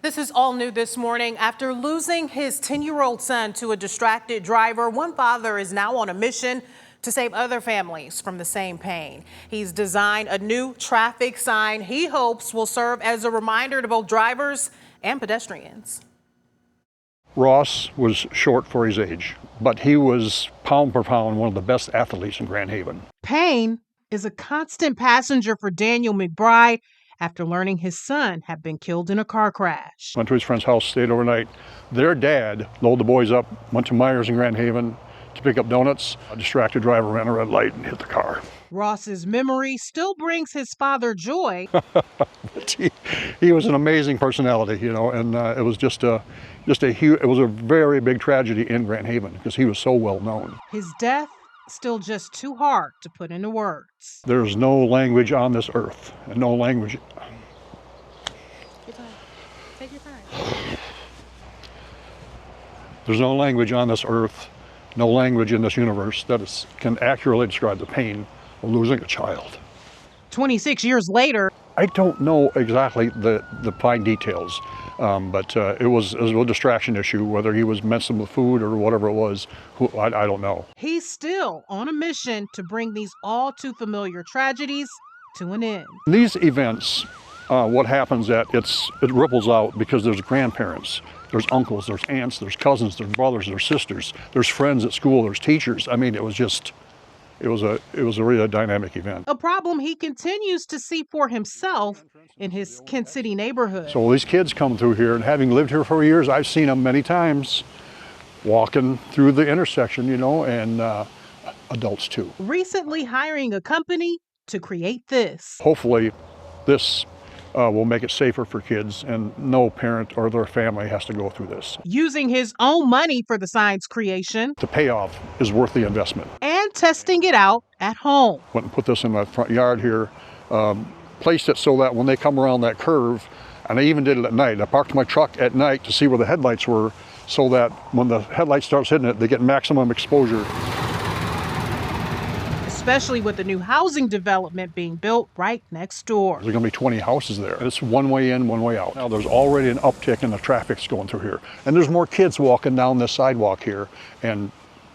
This is all new this morning. After losing his 10-year-old son to a distracted driver, one father is now on a mission to save other families from the same pain. He's designed a new traffic sign he hopes will serve as a reminder to both drivers and pedestrians. Ross was short for his age, but he was pound for pound one of the best athletes in Grand Haven. Pain is a constant passenger for Daniel McBride after learning his son had been killed in a car crash. Went to his friend's house, stayed overnight. Their dad loaded the boys up, went to Myers in Grand Haven to pick up donuts. A distracted driver ran a red light and hit the car. Ross's memory still brings his father joy. But he was an amazing personality, you know, and it was it was a very big tragedy in Grand Haven because he was so well known. His death still just too hard to put into words. There's no language on this earth, and no language. Take your time. There's no language on this earth, no language in this universe that can accurately describe the pain of losing a child. 26 years later, I don't know exactly the fine details, but it was a distraction issue, whether he was messing with food or whatever it was, I don't know. he's still on a mission to bring these all too familiar tragedies to an end. These events, what happens it ripples out because there's grandparents, there's uncles, there's aunts, there's cousins, there's brothers, there's sisters, there's friends at school, there's teachers. I mean, it was a really dynamic event. A problem he continues to see for himself in his Kent City neighborhood. So these kids come through here, and having lived here for years, I've seen them many times walking through the intersection, you know, and adults too. Recently hiring a company to create this. Hopefully this will make it safer for kids, and no parent or their family has to go through this. Using his own money for the sign's creation. The payoff is worth the investment. And testing it out at home. Went and put this in my front yard here, placed it so that when they come around that curve, and I even did it at night. I parked my truck at night to see where the headlights were, so that when the headlight starts hitting it, they get maximum exposure. Especially with the new housing development being built right next door. There's going to be 20 houses there. It's one way in, one way out. Now there's already an uptick in the traffic's going through here. And there's more kids walking down this sidewalk here, and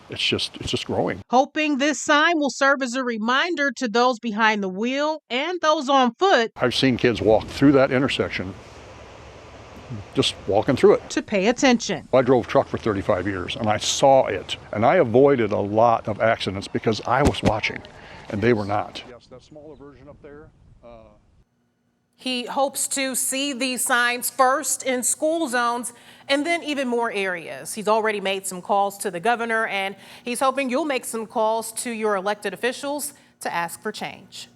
it's just growing. Hoping this sign will serve as a reminder to those behind the wheel and those on foot. I've seen kids walk through that intersection, just walking through it. To pay attention. I drove truck for 35 years, and I saw it, and I avoided a lot of accidents because I was watching, and they were not. Yes, that smaller version up there. He hopes to see these signs first in school zones and then even more areas. He's already made some calls to the governor, and he's hoping you'll make some calls to your elected officials to ask for change.